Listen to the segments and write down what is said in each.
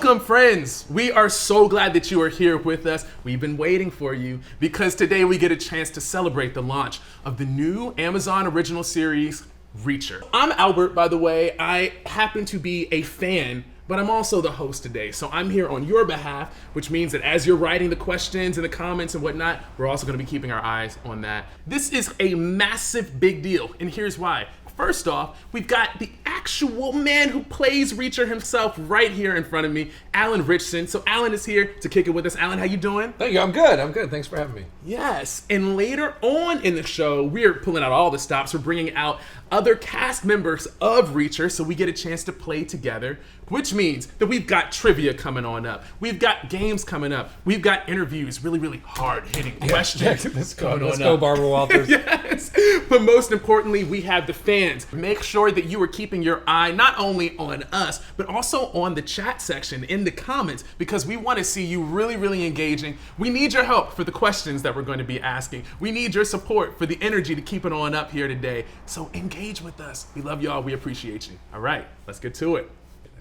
Welcome, friends. We are so glad that you are here with us. We've been waiting for you because today we get a chance to celebrate the launch of the new Amazon original series, Reacher. I'm Albert, by the way. I happen to be a fan, but I'm also the host today. So I'm here on your behalf, which means that as you're writing the questions and the comments and whatnot, we're also gonna be keeping our eyes on that. This is a massive big deal, and here's why. First off, we've got the actual man who plays Reacher himself right here in front of me, Alan Richson. So Alan is here to kick it with us. Alan, how you doing? Thank you. I'm good. Thanks for having me. Yes, and later on in the show, we're pulling out all the stops. We're bringing out other cast members of Reacher so we get a chance to play together, which means that we've got trivia coming on up. We've got games coming up. We've got interviews, really hard-hitting questions. Let's go, Barbara Walters. Yes, but most importantly, we have the fans. Make sure that you are keeping your eye not only on us, but also on the chat section in the comments, because we want to see you really engaging. We need your help for the questions that we're going to be asking. We need your support for the energy to keep it on up here today. So engage with us. We love y'all. We appreciate you. All right, let's get to it.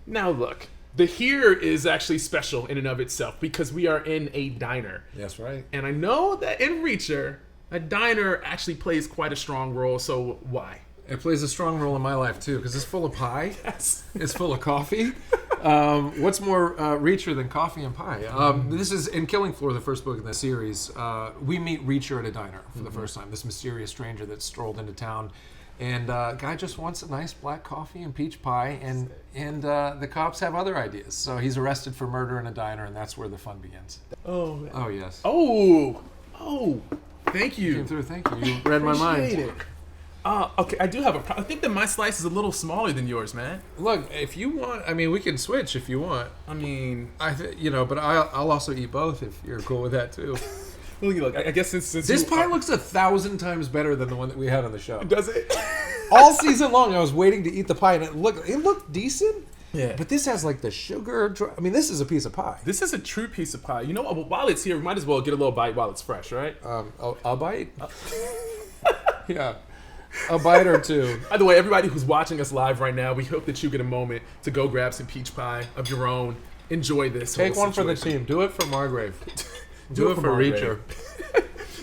Now look, the here is actually special in and of itself because we are in a diner. That's right. And I know that in Reacher, a diner actually plays quite a strong role, so why? It plays a strong role in my life too because it's full of pie. Yes. It's full of coffee. What's more Reacher than coffee and pie? This is in Killing Floor, the first book in the series. We meet Reacher at a diner for the first time. This mysterious stranger that strolled into town. And guy just wants a nice black coffee and peach pie, and the cops have other ideas. So he's arrested for murder in a diner, and that's where the fun begins. Oh, man. Oh, yes. Oh, thank you. Came through, thank you. You read my mind. Appreciate it. Okay, I do have a problem. I think that my slice is a little smaller than yours, man. Look, if you want, I mean, we can switch if you want. I mean, but I'll also eat both if you're cool with that too. Look, I guess since this pie looks 1,000 times better than the one that we had on the show. Does it? All season long, I was waiting to eat the pie, and it looked decent. Yeah. But this has like the sugar. I mean, this is a piece of pie. This is a true piece of pie. You know, while it's here, we might as well get a little bite while it's fresh, right? I'll bite. Yeah. A bite or two. By the way, everybody who's watching us live right now, we hope that you get a moment to go grab some peach pie of your own. Enjoy this. Take one for the team. Do it for Margrave. Do it for Reacher.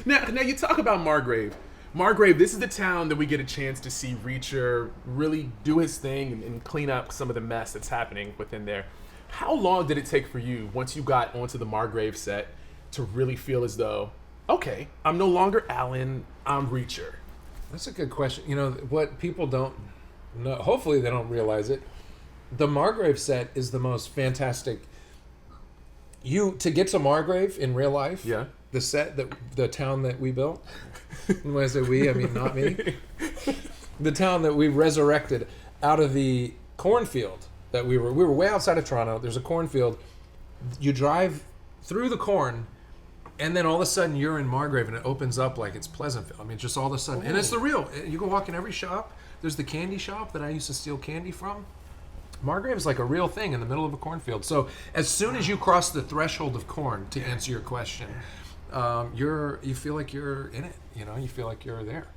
Now you talk about Margrave. Margrave, this is the town that we get a chance to see Reacher really do his thing and clean up some of the mess that's happening within there. How long did it take for you, once you got onto the Margrave set, to really feel as though, okay, I'm no longer Alan, I'm Reacher? That's a good question. You know, what people don't know, hopefully they don't realize it, the Margrave set is the most fantastic. To get to Margrave in real life, yeah, the town that we built, when I say we, I mean not me, the town that we resurrected out of the cornfield that we were way outside of Toronto. There's a cornfield. You drive through the corn, and then all of a sudden you're in Margrave, and it opens up like it's Pleasantville. I mean, just all of a sudden, and it's the real. You go walk in every shop. There's the candy shop that I used to steal candy from. Margrave is like a real thing in the middle of a cornfield. So as soon as you cross the threshold of corn, to answer your question, you feel like you're in it. You know, you feel like you're there.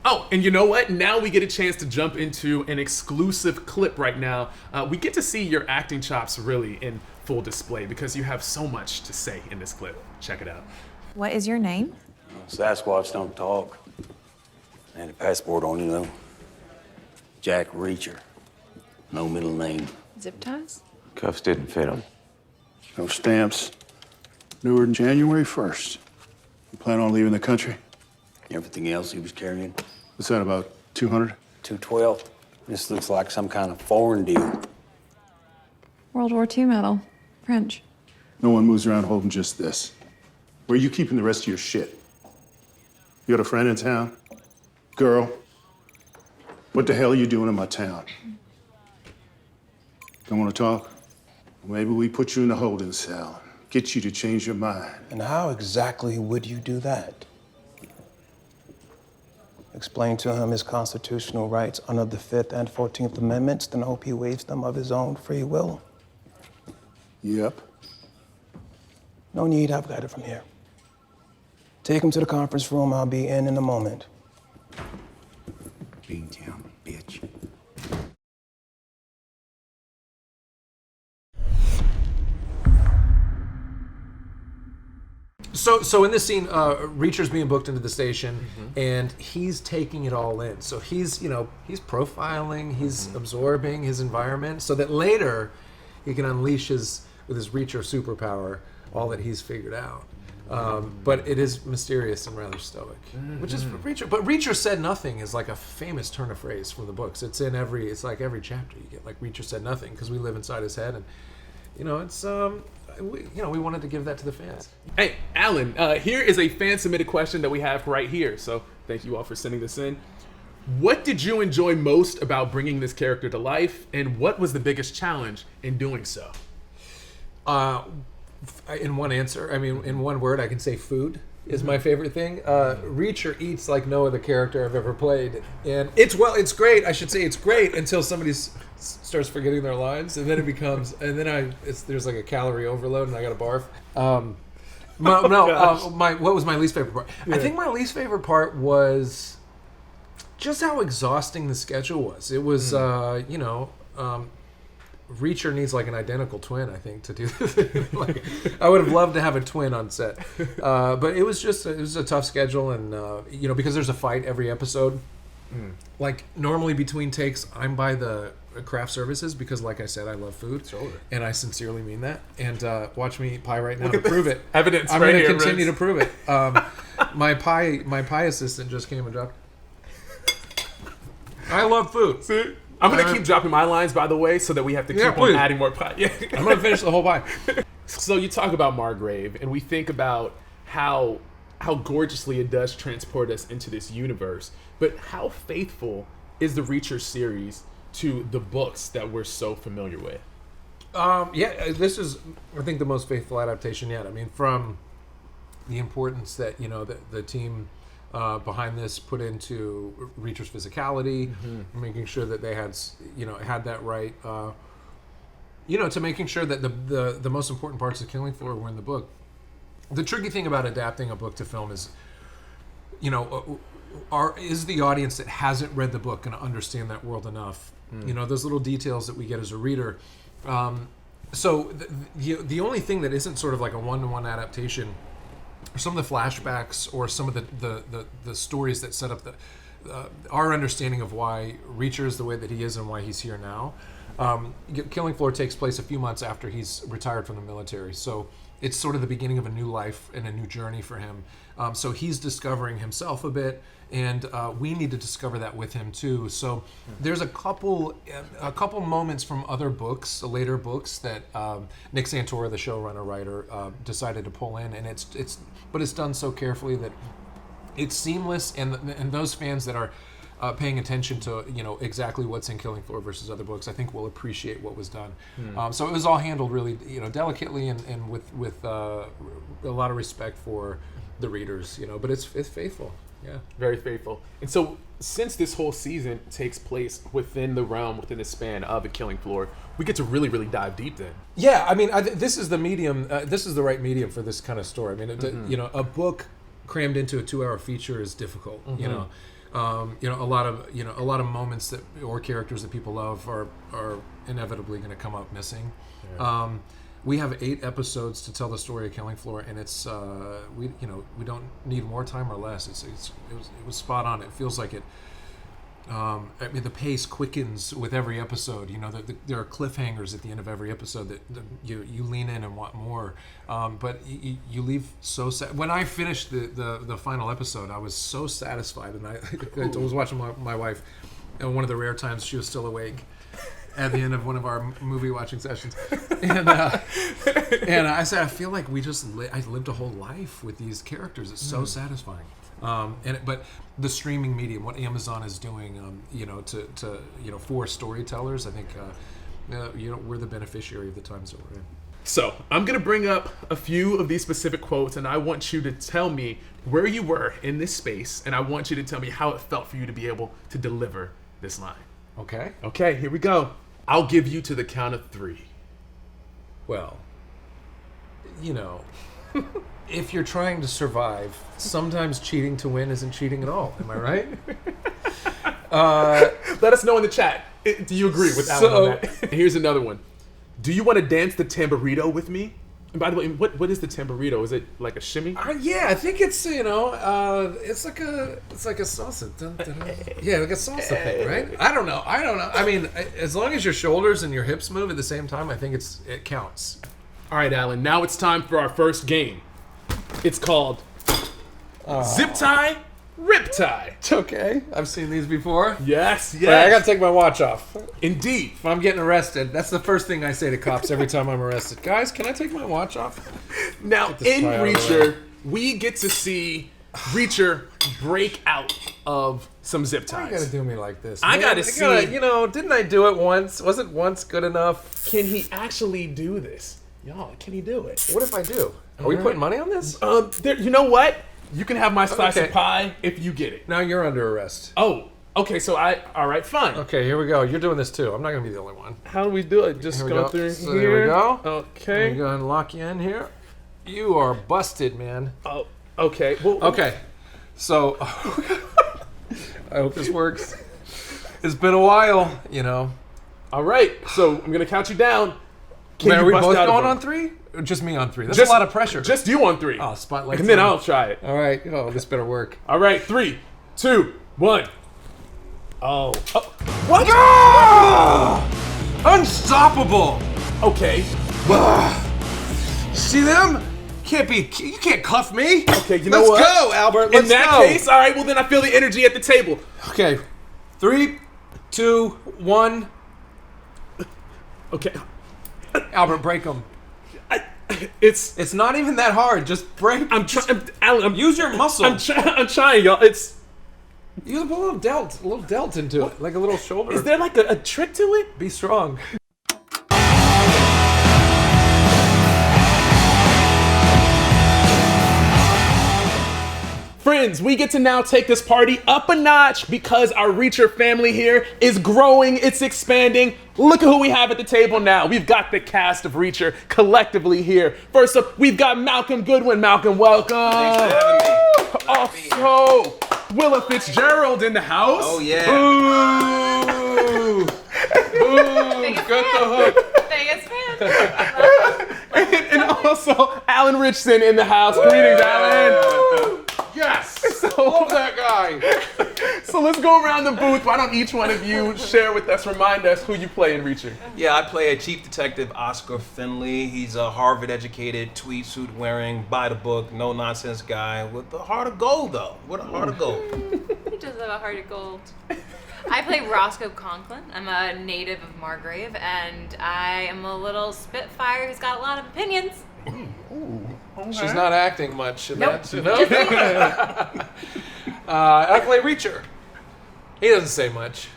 Oh, and you know what? Now we get a chance to jump into an exclusive clip right now. We get to see your acting chops really in full display because you have so much to say in this clip. Check it out. What is your name? Sasquatch don't talk. And a passport on you, though. Jack Reacher. No middle name. Zip ties? Cuffs didn't fit him. No stamps. Newer than January 1st. You plan on leaving the country? Everything else he was carrying. What's that, about 200? 212. This looks like some kind of foreign deal. World War II medal. French. No one moves around holding just this. Where are you keeping the rest of your shit? You got a friend in town? Girl? What the hell are you doing in my town? Don't want to talk? Maybe we put you in the holding cell. Get you to change your mind. And how exactly would you do that? Explain to him his constitutional rights under the 5th and 14th Amendments, then hope he waives them of his own free will? Yep. No need, I've got it from here. Take him to the conference room, I'll be in a moment. Beantown, bitch. So in this scene, Reacher's being booked into the station, and he's taking it all in. So he's profiling, he's absorbing his environment, so that later he can unleash with his Reacher superpower all that he's figured out. But it is mysterious and rather stoic, which is Reacher. But Reacher said nothing is like a famous turn of phrase from the books. It's like every chapter you get like Reacher said nothing, because we live inside his head, and it's we wanted to give that to the fans. Hey, Alan, here is a fan-submitted question that we have right here. So thank you all for sending this in. What did you enjoy most about bringing this character to life, and what was the biggest challenge in doing so? In one answer, in one word, I can say food is my favorite thing. Reacher eats like no other character I've ever played, and it's great. I should say it's great until somebody starts forgetting their lines, and then it becomes, there's like a calorie overload, and I got to barf. What was my least favorite part? Yeah. I think my least favorite part was just how exhausting the schedule was. It was, Reacher needs like an identical twin, I think, to do this. Like, I would have loved to have a twin on set, but it was a tough schedule, and because there's a fight every episode. Like normally between takes, I'm by the craft services because, like I said, I love food, and I sincerely mean that. And watch me pie right now to prove it. Evidence. I'm right going to here, continue Vince. to prove it. My pie assistant just came and dropped. I love food. See? I'm going to keep dropping my lines, by the way, so that we have to keep on adding more pie. Yeah. I'm going to finish the whole pie. So you talk about Margrave, and we think about how gorgeously it does transport us into this universe. But how faithful is the Reacher series to the books that we're so familiar with? This is, I think, the most faithful adaptation yet. I mean, from the importance that the team behind this put into Reacher's physicality, making sure that they had that right, to making sure that the most important parts of Killing Floor were in the book. The tricky thing about adapting a book to film is, is the audience that hasn't read the book going to understand that world enough? Those little details that we get as a reader. So the only thing that isn't sort of like a one-to-one adaptation are some of the flashbacks or some of the stories that set up our understanding of why Reacher is the way that he is and why he's here now. Killing Floor takes place a few months after he's retired from the military, so it's sort of the beginning of a new life and a new journey for him. So he's discovering himself a bit, and we need to discover that with him too. So there's a couple moments from other books, later books, that Nick Santora, the showrunner writer, decided to pull in, and it's done so carefully that it's seamless, and those fans that are paying attention to exactly what's in Killing Floor versus other books, I think will appreciate what was done. So it was all handled really delicately and with a lot of respect for the readers, but it's faithful. Yeah, very faithful. And so since this whole season takes place within the span of the Killing Floor, we get to really, really dive deep then. Yeah, I mean, this is the medium. This is the right medium for this kind of story. I mean, a book crammed into a 2-hour feature is difficult. A lot of moments or characters that people love are inevitably going to come up missing. Yeah. We have 8 episodes to tell the story of Killing Floor, and it's we don't need more time or less. It was spot on. It feels like it. The pace quickens with every episode. There are cliffhangers at the end of every episode that you lean in and want more. But you leave so sad. When I finished the final episode, I was so satisfied, and I was watching my wife, and one of the rare times she was still awake at the end of one of our movie watching sessions, and I said, I feel like I lived a whole life with these characters. It's so satisfying. But the streaming medium, what Amazon is doing, for storytellers, I think, we're the beneficiary of the times that we're in. So I'm going to bring up a few of these specific quotes, and I want you to tell me where you were in this space, and I want you to tell me how it felt for you to be able to deliver this line. Okay. Okay, here we go. I'll give you to the count of 3. Well, if you're trying to survive, sometimes cheating to win isn't cheating at all. Am I right? Let us know in the chat. Do you agree with Alan on that? Here's another one. Do you want to dance the tamburito with me? And by the way, what is the tamburito? Is it like a shimmy? Yeah, I think it's it's like a salsa. Dun, dun, dun. Yeah, like a salsa thing, right? I don't know. I mean, as long as your shoulders and your hips move at the same time, I think it counts. All right, Alan. Now it's time for our first game. It's called Zip Tie, Rip Tie. It's okay. I've seen these before. Yes, But I gotta take my watch off. Indeed. If I'm getting arrested, that's the first thing I say to cops every time I'm arrested. Guys, can I take my watch off? Now, this in tie out of the Reacher, we get to see Reacher break out of some zip Why you ties. gotta do me like this? I man? gotta see- didn't I do it once? Wasn't once good enough? Can he actually do this? Y'all, can he do it? What if I do? Are we putting money on this? You know what? You can have my slice Okay. of pie if you get it. Now you're under arrest. Oh, okay, so all right, fine. Okay, here we go. You're doing this too. I'm not gonna be the only one. How do we do it? Just Here we go go. through So here. there we go. Okay. I'm gonna lock you in here. You are busted, man. Oh, okay. Well, Okay, so I hope this works. It's been a while, you know. All right. So I'm gonna count you down. Can Man, you are we bust both out of going them? on 3? Or just me on 3? That's Just- a lot of pressure. Just you on 3. oh, spotlight. and then time. I'll try it. All right. Oh, this better work. All right. 3, 2, 1. Oh. What? Unstoppable. Okay. See them? You can't cuff me. Okay. You know Let's what? go, Albert. Let's In that go. case, all right. Well, then I feel the energy at the table. Okay. 3, 2, 1. Okay. Albert, break them. It's. It's not even that hard. Just break. I'm trying. Alan, Use your muscle. I'm trying, y'all. It's. Use a little delt into it, like a little shoulder. Is there like a trick to it? Be strong. Friends, we get to now take this party up a notch because our Reacher family here is growing, it's expanding. Look at who we have at the table now. We've got the cast of Reacher collectively here. First up, we've got Malcolm Goodwin. Malcolm, welcome. Thanks for having me. Glad to be here. Also, Willa Fitzgerald in the house. Oh, yeah. Boo! Boo! Got the hook. Vegas fan. And also, Alan Richson in the house. Greetings, Alan. Yes. So, Love that guy. So let's go around the booth. Why don't each one of you share with us, remind us who you play in Reacher? Yeah, I play a Chief Detective Oscar Finley. He's a Harvard-educated, tweed suit wearing, by the book, no nonsense guy with a heart of gold, though. What a heart of gold. He does have a heart of gold. I play Roscoe Conklin. I'm a native of Margrave, and I am a little spitfire who's got a lot of opinions. She's not acting much in Nope. that. You know? I play Reacher. He doesn't say much.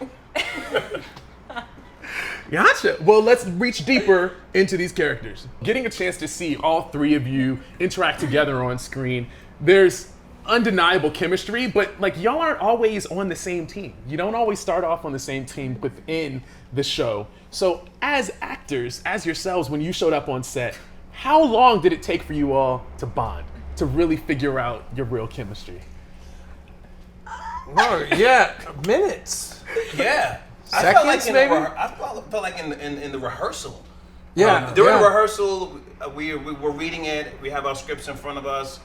Gotcha. Well, let's reach deeper into these characters. Getting a chance to see all three of you interact together on screen, there's undeniable chemistry, but like y'all aren't always on the same team. You don't always start off on the same team within the show. So as actors, as yourselves, when you showed up on set, how long did it take for you all to bond, to really figure out your real chemistry? No, yeah, minutes. Yeah. Seconds, maybe? I felt like in the rehearsal. Yeah. During yeah. rehearsal, we were reading it. We have our scripts in front of us,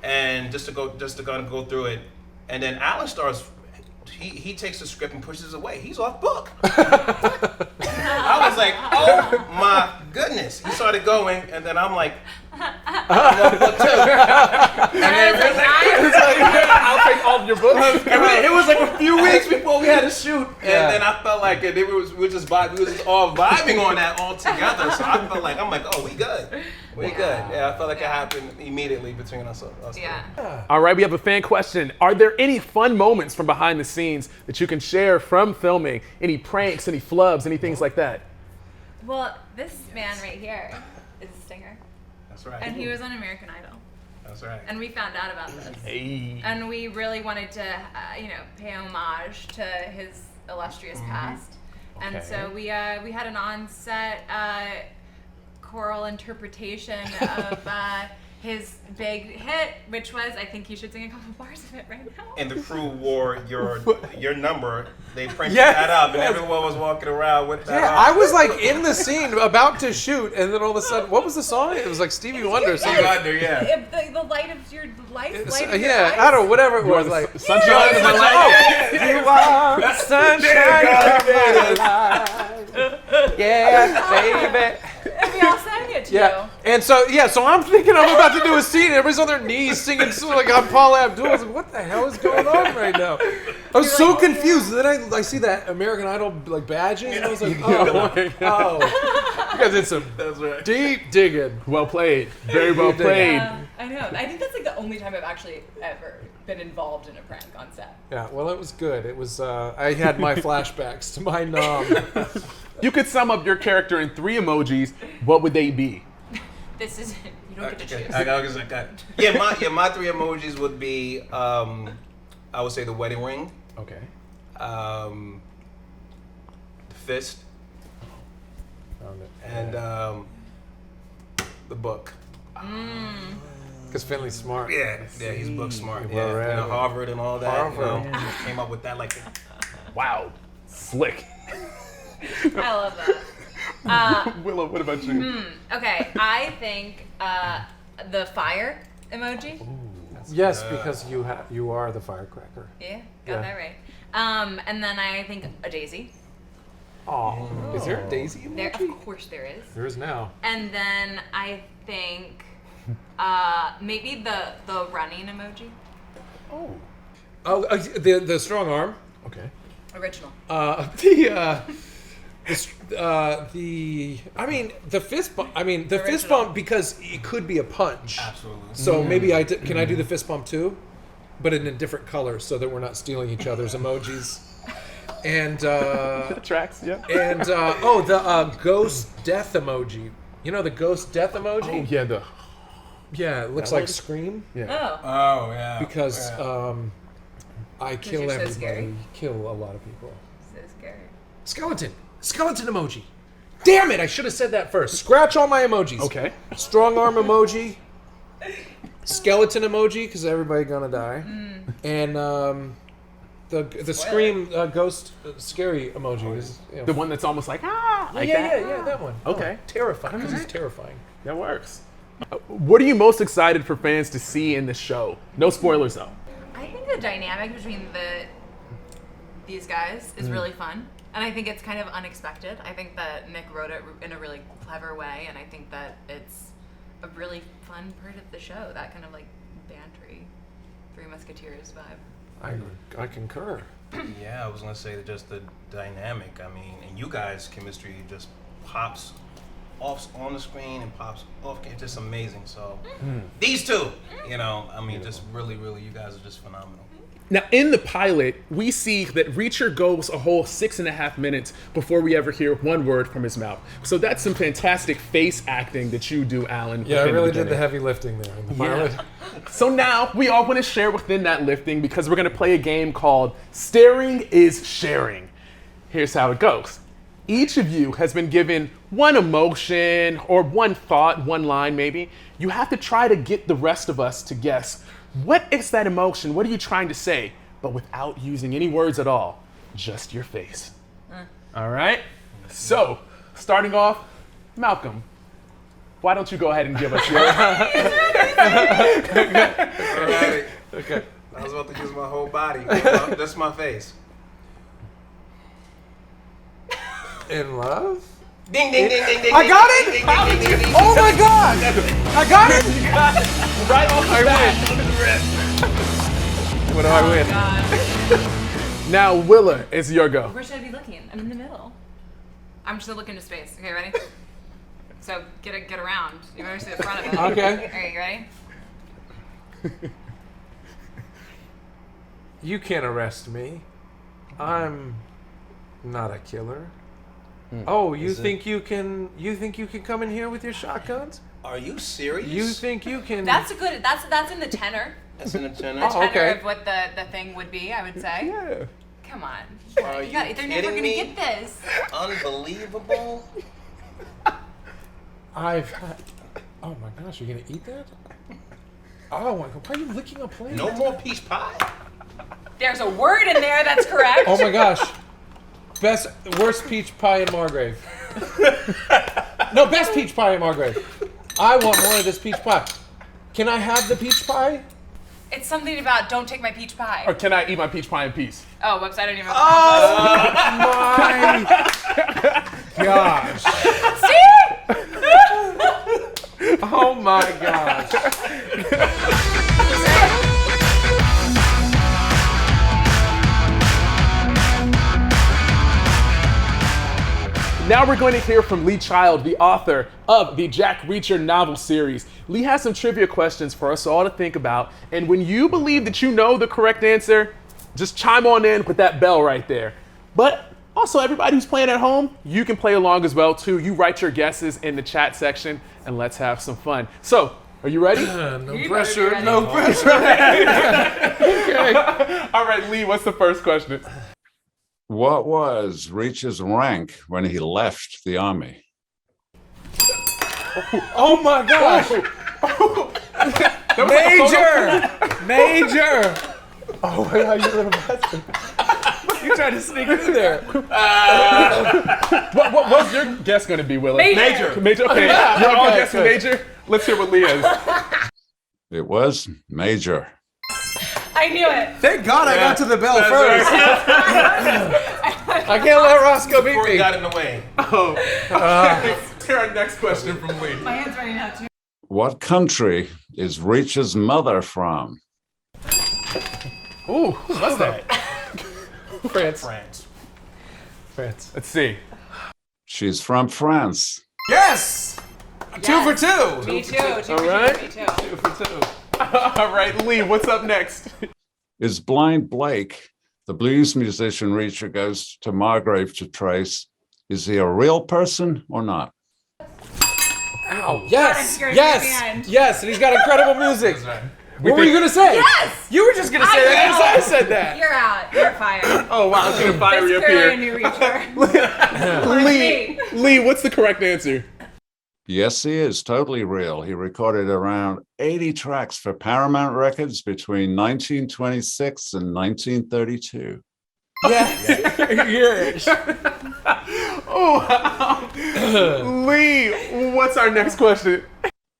and just to go through it, and then Alan starts. He takes the script and pushes it away. He's off book. I was like, oh my goodness. He started going, and then I'm like, I'm off book too. And then I'll take all of your books. it was like a few weeks before we had to shoot, and then I felt like we were just all vibing on that all together. So I felt like oh, we good. We good. Yeah, I felt like it happened immediately between us. Yeah. All right, we have a fan question. Are there any fun moments from behind the scenes that you can share from filming? Any pranks, any flubs, any things like that? Well, this man right here is a singer, That's right. and he was on American Idol, That's right. and we found out about this. Hey. And we really wanted to, pay homage to his illustrious past. And so we had an on-set choral interpretation of his big hit, which was, I think you should sing a couple bars of it right now. And the crew wore your number. They printed Yes, that up, and yes. everyone was walking around with that. Yeah, up. I was like in the scene about to shoot, and then all of a sudden, what was the song? It was like Stevie Wonder. or something. Wonder, yeah. If the light of your light of your Yeah, eyes. I don't know, whatever it was. Like, Sunshine of my life. you are the sunshine of my life. Yeah, baby. And we all sang it to Yeah, and so I'm thinking I'm about to do a scene. Everybody's on their knees singing, so like I'm Paul Abdul. I was like, what the hell is going on right now? I was so confused. And then I see that American Idol like badges, and I was like, oh, you guys did some deep digging. Well played. Very well played. I know. I think that's like the only time I've actually ever been involved in a prank on set. Yeah, well, it was good. It was. I had my flashbacks to my nom. You could sum up your character in 3 emojis. What would they be? This is it. You don't get to choose. I got my 3 emojis would be I would say the wedding ring, Okay. the fist, Found it. and the book. Because Finley's smart. Yeah, he's book smart. Well read. You know, Harvard and all that. Harvard. You know, came up with that like. Wow. Slick. I love that. Willow, what about you? Okay, I think the fire emoji. Yes, because you are the firecracker. Yeah, Yeah. got that right. And then I think a daisy. Oh, is there a daisy There, emoji? of course, there is. There is now. And then I think maybe the running emoji. Oh, the strong arm. Okay. Original. The fist bump. The fist bump because it could be a punch. Absolutely. So maybe can I do the fist bump too, but in a different color so that we're not stealing each other's emojis. And Tracks, yeah. and the ghost death emoji. You know the ghost death emoji? Oh, yeah, Yeah, it looks like Scream yeah. Oh. Oh yeah. because I kill you're so everybody, scary. kill a lot of people. So scary. Skeleton emoji. Damn it! I should have said that first. Scratch all my emojis. Okay. Strong arm emoji. Skeleton emoji because everybody gonna die. And the scream ghost scary emoji is The one that's almost like, like yeah, that? yeah, that one. Okay. Terrifying because he's terrifying. That works. What are you most excited for fans to see in this show? No spoilers, though. I think the dynamic between these guys is really fun. And I think it's kind of unexpected. I think that Nick wrote it in a really clever way, and I think that it's a really fun part of the show. That kind of like bantery Three Musketeers vibe. I concur. Yeah, I was gonna say that just the dynamic. I mean, and you guys' chemistry just pops off on the screen and pops off. It's just amazing. So these two, just really, you guys are just phenomenal. Now, in the pilot, we see that Reacher goes a whole 6.5 minutes before we ever hear one word from his mouth. So that's some fantastic face acting that you do, Alan. Yeah, I within really beginning. did the heavy lifting there in the pilot. So now we all want to share within that lifting because we're going to play a game called Staring is Sharing. Here's how it goes. Each of you has been given one emotion or one thought, one line maybe. You have to try to get the rest of us to guess what is that emotion? What are you trying to say? But without using any words at all, just your face. All right? So, starting off, Malcolm, why don't you go ahead and give us your... Okay. I was about to use my whole body. That's my face. In love? Ding, ding, ding, ding, ding. I got ding, it! ding, ding, ding, ding, ding. Oh my god! I got it! right off the bat. What do I win? God. Now, Willa, it's your go. Where should I be looking? I'm in the middle. I'm just gonna look into space. Okay, ready? So get around. You better see the front of it. Okay. Are you ready? You can't arrest me. I'm not a killer. Oh, you think you can come in here with your shotguns? Are you serious? You think you can? That's in the tenor. That's in the tenor. The tenor okay. of what the thing would be, I would say. Yeah. Come on. Are you They're never kidding gonna me? get this. Unbelievable. I've had. Oh my gosh, you're gonna eat that? Oh, why are you licking a plate? No more peach pie. There's a word in there that's correct. Oh my gosh. Worst peach pie in Margrave. No, best peach pie in Margrave. I want more of this peach pie. Can I have the peach pie? It's something about don't take my peach pie. Or can I eat my peach pie in peace? Oh, whoops, I don't even. My gosh. See? Oh my gosh. Now we're going to hear from Lee Child, the author of the Jack Reacher novel series. Lee has some trivia questions for us all to think about, and when you believe that you know the correct answer, just chime on in with that bell right there. But also, everybody who's playing at home, you can play along as well too. You write your guesses in the chat section, and let's have some fun. So, are you ready? No pressure, no pressure. Okay. All right, Lee, what's the first question? What was Reacher's rank when he left the army? Oh my gosh! Major! Oh my god, you little bastard. You tried to sneak it in there. What's your guess going to be, Willis? Major. Okay, you're all guessing major? Let's hear what Lee is. It was Major. I knew it. Thank God I got to the bell first. I can't let Roscoe beat Before he me. got in the way. Let's hear our next question from Lee. My hand's running out too. What country is Reacher's mother from? Ooh, what's that? France. Let's see. She's from France. Yes! 2 for 2. Me too. All right. Me too. 2 for 2. All right, Lee, what's up next? Is Blind Blake, the blues musician Reacher goes to Margrave to trace, is he a real person or not? Ow. Yes! scared at the Yes! end. Yes, and he's got incredible music. What were you going to say? Yes! You were just going to say that know. because I said that. You're out. You're fired. Oh, wow, it's going to fire This you is up clearly a here. new Reacher. Lee, what's the correct answer? Yes, he is totally real. He recorded around 80 tracks for Paramount Records between 1926 and 1932. Yes. Oh, Lee, what's our next question?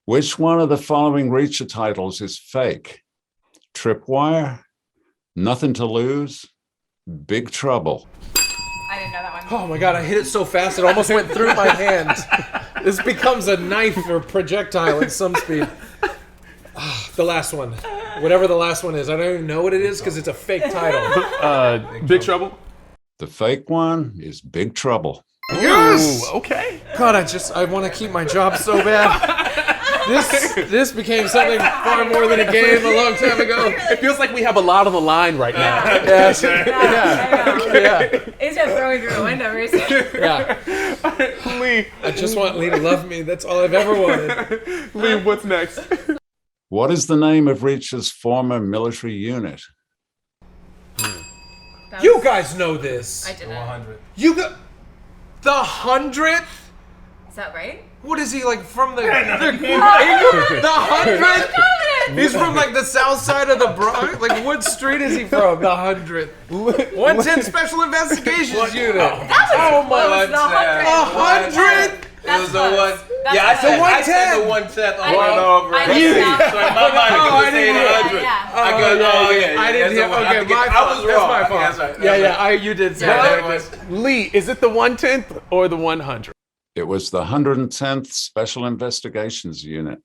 Which one of the following Reacher titles is fake? Tripwire, Nothing to Lose, Big Trouble. I didn't know that one. Oh my god, I hit it so fast it almost went through my hand. This becomes a knife or projectile at some speed. The last one. Whatever the last one is. I don't even know what it is because it's a fake title. Big Trouble? The fake one is Big Trouble. Yes! Ooh, okay. God, I want to keep my job so bad. This became something far more than a game a long time ago. It feels like we have a lot on the line right now. Yes. I know. Yeah. He's just throwing through the window recently. Yeah. Lee, I just want Lee to love me. That's all I've ever wanted. Lee, what's next? What is the name of Reacher's former military unit? You guys know this. I didn't. 100. You got the 100th? Is that right? What is he like from the 100th? He's from like the south side of the Bronx. Like what street is he from? The 100th. 110 Special Investigations Unit. That was close. The 100. 100? It was the one. That's Yeah, I said the 110 I over and over. I didn't know. So in my mind, Oh, it I was saying didn't hear. 100. Yeah. I go, oh, yeah. I didn't hear. Okay, my I fault. was That's wrong. my fault. That's right. Yeah. You did say that. Lee, is it the 110th or the 100th? It was the 110th Special Investigations Unit.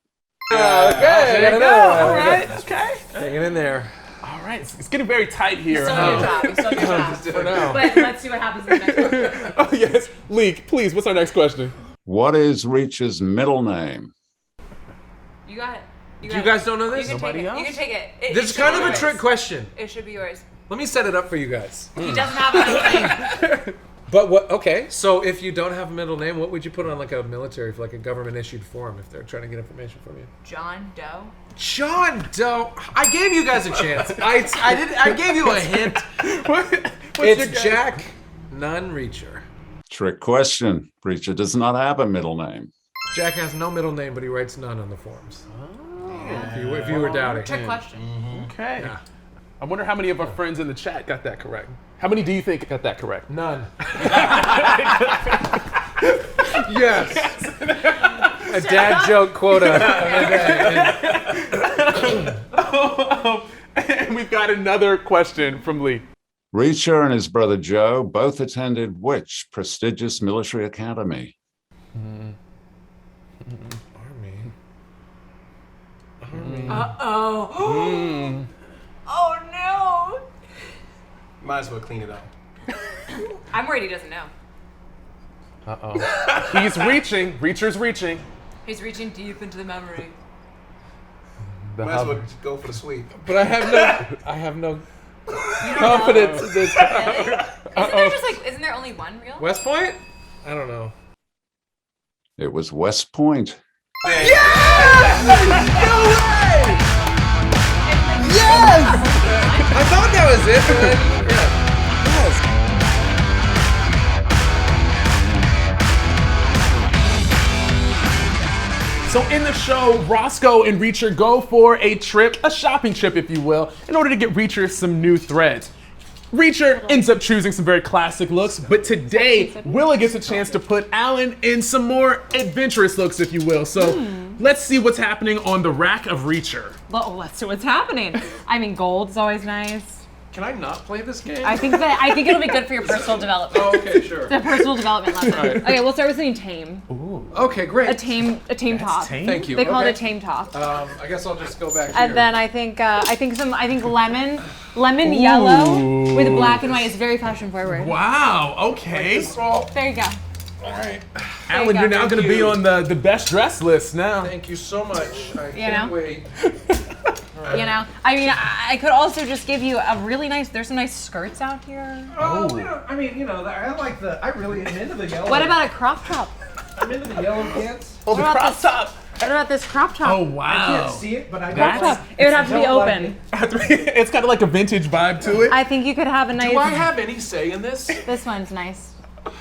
Okay. All right, okay. Hanging in there. All right, it's getting very tight here. Still on your job. You're still on your job. For now. But let's see what happens in the next one. Oh, yes. Lee, please, what's our next question? What is Reacher's middle name? You got it. You guys don't know this? You can take it. You can take it. This is kind of a trick question. It should be yours. Let me set it up for you guys. He doesn't have a name. But what? Okay, so if you don't have a middle name, what would you put on like a military, like a government issued form, if they're trying to get information from you? John Doe. John Doe. I gave you guys a chance. I gave you a hint. What's It's Jack Non-Reacher. Trick question. Reacher does not have a middle name. Jack has no middle name, but he writes none on the forms. If you were doubting. Trick question. Okay. Yeah. I wonder how many of our friends in the chat got that correct. How many do you think got that correct? None. Yes. A dad joke quota. And we've got another question from Lee. Reacher and his brother Joe both attended which prestigious military academy? Army. Uh-oh. Oh, no. Might as well clean it up. I'm worried he doesn't know. He's reaching. Reacher's reaching. He's reaching deep into the memory. The Might as well hover. go for the sweep. But I have no confidence in this. Isn't there only one real? West Point? I don't know. It was West Point. I thought that was it. But then, So in the show, Roscoe and Reacher go for a trip, a shopping trip, if you will, in order to get Reacher some new threads. Reacher ends up choosing some very classic looks, but today, Willa gets a chance to put Alan in some more adventurous looks, if you will. So let's see what's happening on the rack of Reacher. Well, let's see what's happening. I mean, gold's always nice. Can I not play this game? I think it'll be good for your personal development. Oh, okay, sure. The personal development lesson. Right. Okay, we'll start with something tame. Okay, great. A tame top. tame? Thank you. They call it a Okay. tame top. I guess I'll just go back here. And then I think lemon yellow with black and white is very fashion forward. Wow, okay. There you go. All right. Alan, you're now going to be on the best dress list now. Thank you so much. I You can't know? wait. You know, I mean, I could also just give you a really nice. There's some nice skirts out here. Oh, I really am into the yellow. What about a crop top? I'm into the yellow pants. Oh, the What about crop this- top. What about this crop top? Oh, wow. See it, but I Crop top. It would have to be open. It's got like a vintage vibe to it. I think you could have a nice. Do I have any say in this? This one's nice.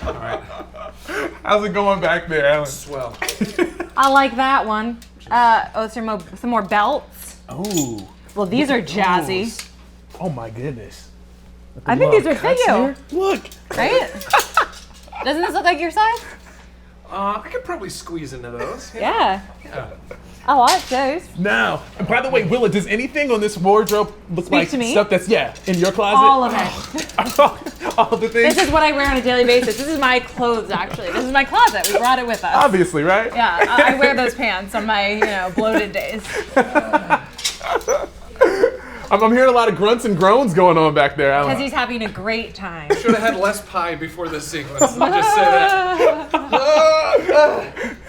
All right. How's it going back there, Alan? Swell. I like that one. Some more belts. Oh. Well, these are jazzy. Oh my goodness. I think these are for you, Look. right? Doesn't this look like your size? I could probably squeeze into those. Yeah. I like those. Now, and by the way, Willa, does anything on this wardrobe look like to me? stuff that's, in your closet? All of it. All the things? This is what I wear on a daily basis. This is my clothes, actually. This is my closet. We brought it with us. Obviously, right? Yeah, I wear those pants on my, bloated days. I'm hearing a lot of grunts and groans going on back there, Alan. Because he's having a great time. Should have had less pie before this sequence. I'll just say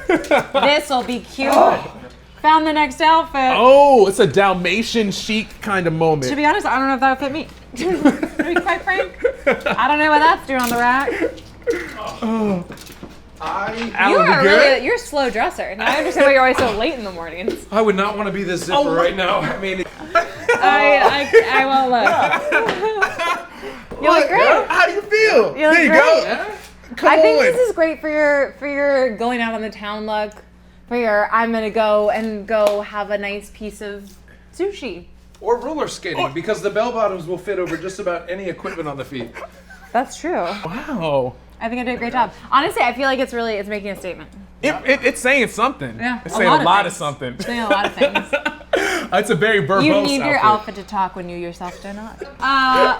that. This'll be cute. Found the next outfit. Oh, it's a Dalmatian chic kind of moment. To be honest, I don't know if that would fit me. To be quite frank, I don't know what that's doing on the rack. Alan, You're a slow dresser. Now I understand why you're always so late in the mornings. I would not want to be this zipper right now. I mean, I won't look. You look great. How do you feel? You look there you great. go. Come I think on. this is great for your going out on the town look. For your I'm gonna go have a nice piece of sushi. or roller skating because the bell bottoms will fit over just about any equipment on the feet. That's true. Wow. I think I did a great job. Honestly, I feel like it's making a statement. It's saying something. Yeah, It's saying a lot of things. something. It's saying a lot of things. It's a very verbose You need your outfit. outfit to talk when you yourself do not.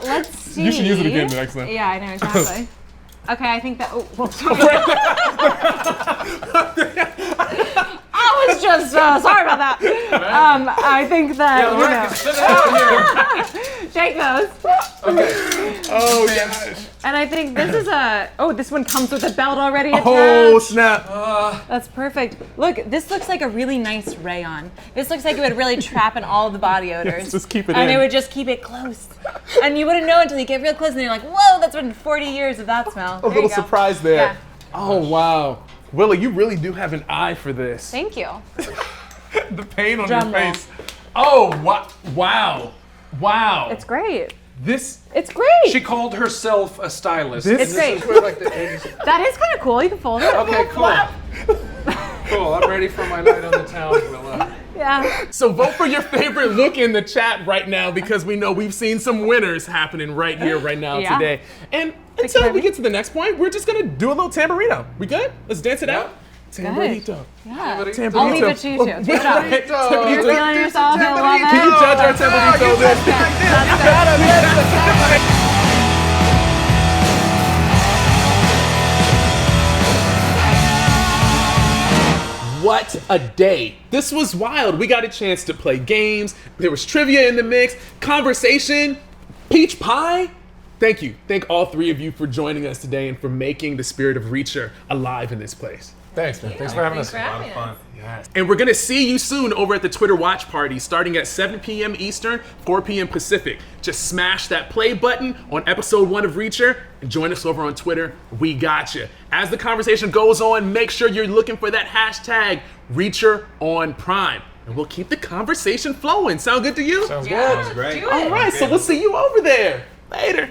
Let's see. You should use it again the next time. Yeah, I know, exactly. Okay, I think that. Oh, well, I was just sorry about that. I think that take those. Okay. Oh gosh. And I think this is this one comes with a belt already attached. Oh snap. That's perfect. Look, this looks like a really nice rayon. This looks like it would really trap in all of the body odors. Just keep it and in. it would just keep it close. And you wouldn't know until you get real close and you're like, whoa, that's been 40 years of that smell. A little surprise there. Yeah. Oh wow. Willie, you really do have an eye for this. Thank you. The pain on Drum your roll. face. Oh wow. Wow. It's great. This It's great. She called herself a stylist. This- It's great. This is where, like, the 80s. That is kind of cool. You can fold it. Okay, cool. Cool. I'm ready for my night on the town, Willa. Yeah. So vote for your favorite look in the chat right now because we know we've seen some winners happening right here, right now, Yeah. today. And until we get to the next point, we're just gonna do a little tamborito. We good? Let's dance it out. Tamborito. Yeah. Tamborito. I'll leave it to you too. Good job. You're Tamborito. feeling yourself. I love it. Can you judge our tamborito this? That's good. What a day. This was wild. We got a chance to play games. There was trivia in the mix, conversation, peach pie. Thank you. Thank all three of you for joining us today and for making the spirit of Reacher alive in this place. Thanks, man. Thanks for having us. A lot of fun. And we're gonna see you soon over at the Twitter watch party starting at 7 p.m. Eastern, 4 p.m. Pacific. Just smash that play button on episode 1 of Reacher and join us over on Twitter. We got you. As the conversation goes on, make sure you're looking for that hashtag ReacherOnPrime. And we'll keep the conversation flowing. Sound good to you? Sounds Yeah. good. Great. All right, so we'll see you over there. Later.